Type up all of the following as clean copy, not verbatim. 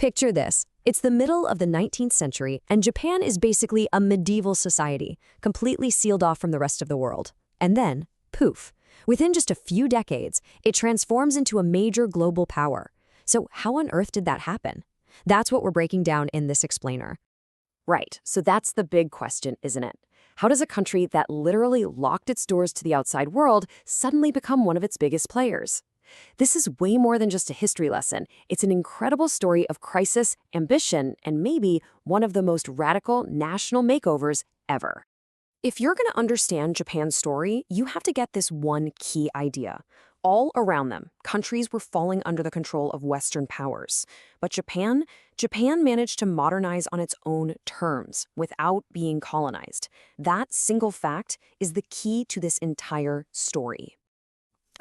Picture this. It's the middle of the 19th century, and Japan is basically a medieval society, completely sealed off from the rest of the world. And then, poof, within just a few decades, it transforms into a major global power. So how on earth did that happen? That's what we're breaking down in this explainer. Right, so that's the big question, isn't it? How does a country that literally locked its doors to the outside world suddenly become one of its biggest players? This is way more than just a history lesson. It's an incredible story of crisis, ambition, and maybe one of the most radical national makeovers ever. If you're going to understand Japan's story, you have to get this one key idea. All around them, countries were falling under the control of Western powers. But Japan managed to modernize on its own terms without being colonized. That single fact is the key to this entire story.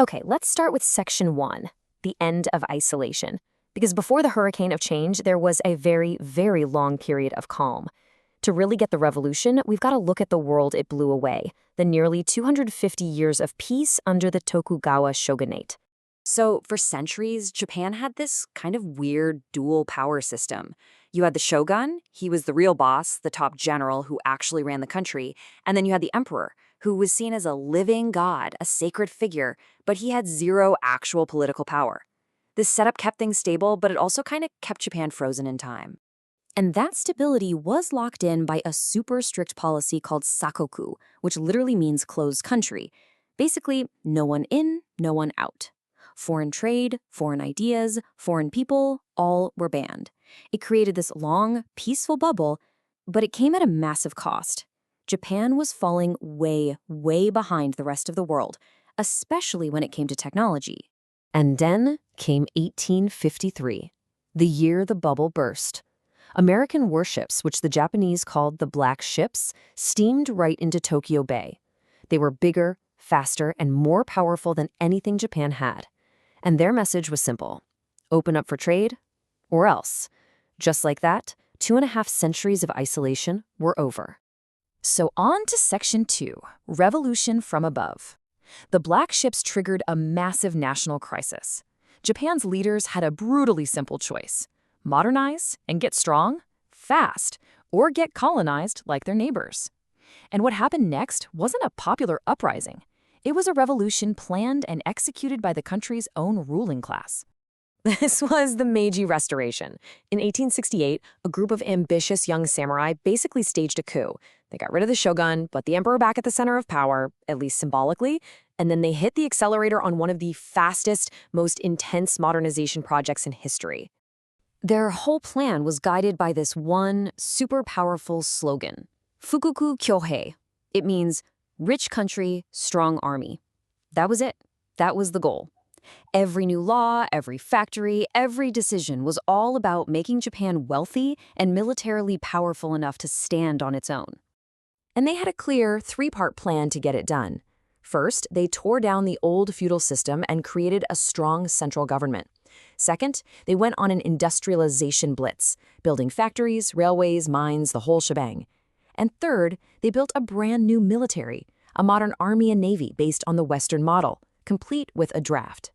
Okay, let's start with Section 1, the end of isolation. Because before the hurricane of change, there was a very, very long period of calm. To really get the revolution, we've got to look at the world it blew away, the nearly 250 years of peace under the Tokugawa Shogunate. So, for centuries, Japan had this kind of weird dual power system. You had the shogun, he was the real boss, the top general who actually ran the country, and then you had the emperor, who was seen as a living god, a sacred figure, but he had zero actual political power. This setup kept things stable, but it also kind of kept Japan frozen in time. And that stability was locked in by a super strict policy called sakoku, which literally means closed country. Basically, no one in, no one out. Foreign trade, foreign ideas, foreign people, all were banned. It created this long, peaceful bubble, but it came at a massive cost. Japan was falling way, way behind the rest of the world, especially when it came to technology. And then came 1853, the year the bubble burst. American warships, which the Japanese called the Black Ships, steamed right into Tokyo Bay. They were bigger, faster, and more powerful than anything Japan had. And their message was simple: open up for trade, or else. Just like that, 2.5 centuries of isolation were over. So on to Section 2, Revolution from Above. The Black Ships triggered a massive national crisis. Japan's leaders had a brutally simple choice: modernize and get strong, fast, or get colonized like their neighbors. And what happened next wasn't a popular uprising. It was a revolution planned and executed by the country's own ruling class. This was the Meiji Restoration. In 1868, a group of ambitious young samurai basically staged a coup. They got rid of the shogun, put the emperor back at the center of power, at least symbolically, and then they hit the accelerator on one of the fastest, most intense modernization projects in history. Their whole plan was guided by this one super powerful slogan: Fukoku Kyōhei. It means rich country, strong army. That was it. That was the goal. Every new law, every factory, every decision was all about making Japan wealthy and militarily powerful enough to stand on its own. And they had a clear 3-part plan to get it done. First, they tore down the old feudal system and created a strong central government. Second, they went on an industrialisation blitz, building factories, railways, mines, the whole shebang. And third, they built a brand new military, a modern army and navy based on the Western model, complete with a draft.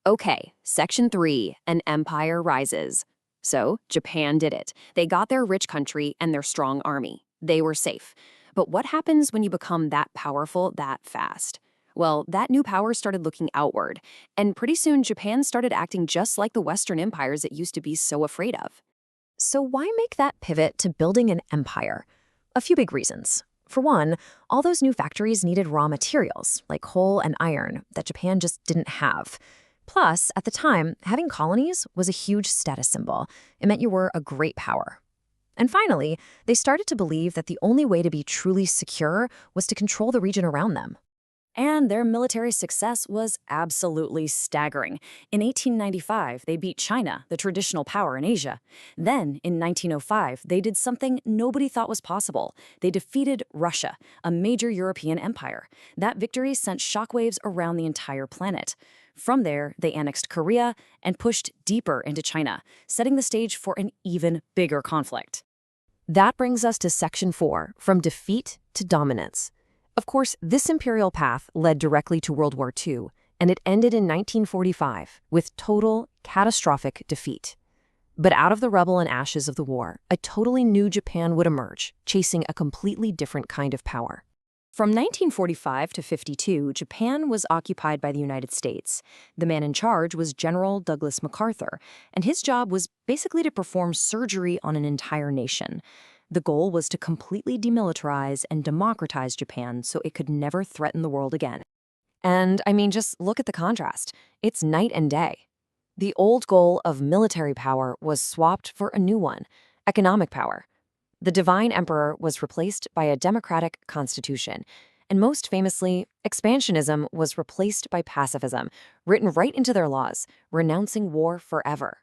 Okay, Section 3, an empire rises. So, Japan did it. They got their rich country and their strong army. They were safe. But what happens when you become that powerful that fast? Well, that new power started looking outward, and pretty soon Japan started acting just like the Western empires it used to be so afraid of. So why make that pivot to building an empire? A few big reasons. For one, all those new factories needed raw materials, like coal and iron, that Japan just didn't have. Plus, at the time, having colonies was a huge status symbol. It meant you were a great power. And finally, they started to believe that the only way to be truly secure was to control the region around them. And their military success was absolutely staggering. In 1895, they beat China, the traditional power in Asia. Then, in 1905, they did something nobody thought was possible. They defeated Russia, a major European empire. That victory sent shockwaves around the entire planet. From there, they annexed Korea and pushed deeper into China, setting the stage for an even bigger conflict. That brings us to Section 4, from defeat to dominance. Of course, this imperial path led directly to World War II, and it ended in 1945 with total, catastrophic defeat. But out of the rubble and ashes of the war, a totally new Japan would emerge, chasing a completely different kind of power. From 1945 to 52, Japan was occupied by the United States. The man in charge was General Douglas MacArthur, and his job was basically to perform surgery on an entire nation. The goal was to completely demilitarize and democratize Japan so it could never threaten the world again. And, just look at the contrast. It's night and day. The old goal of military power was swapped for a new one, economic power. The divine emperor was replaced by a democratic constitution. And most famously, expansionism was replaced by pacifism, written right into their laws, renouncing war forever.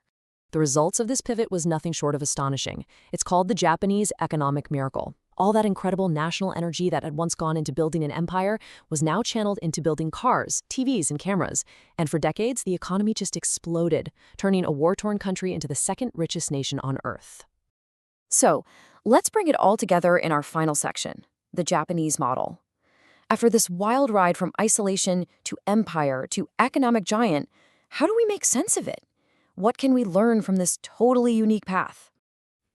The results of this pivot was nothing short of astonishing. It's called the Japanese economic miracle. All that incredible national energy that had once gone into building an empire was now channeled into building cars, TVs, and cameras. And for decades, the economy just exploded, turning a war-torn country into the second richest nation on Earth. So, let's bring it all together in our final section, the Japanese model. After this wild ride from isolation to empire to economic giant, how do we make sense of it? What can we learn from this totally unique path?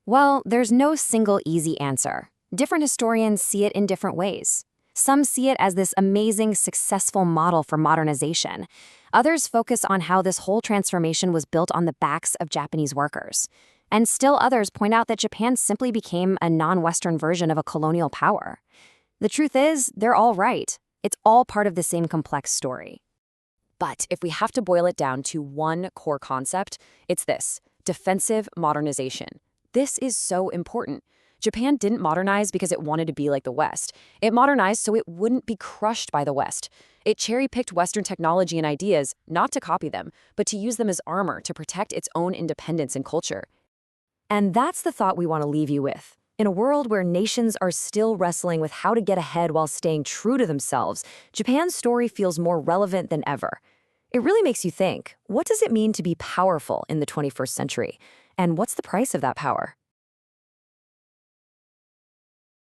Well, there's no single easy answer. Different historians see it in different ways. Some see it as this amazing, successful model for modernization. Others focus on how this whole transformation was built on the backs of Japanese workers. And still others point out that Japan simply became a non-Western version of a colonial power. The truth is, they're all right. It's all part of the same complex story. But if we have to boil it down to one core concept, it's this: defensive modernization. This is so important. Japan didn't modernize because it wanted to be like the West. It modernized so it wouldn't be crushed by the West. It cherry-picked Western technology and ideas, not to copy them, but to use them as armor to protect its own independence and culture. And that's the thought we want to leave you with. In a world where nations are still wrestling with how to get ahead while staying true to themselves, Japan's story feels more relevant than ever. It really makes you think, what does it mean to be powerful in the 21st century? And what's the price of that power?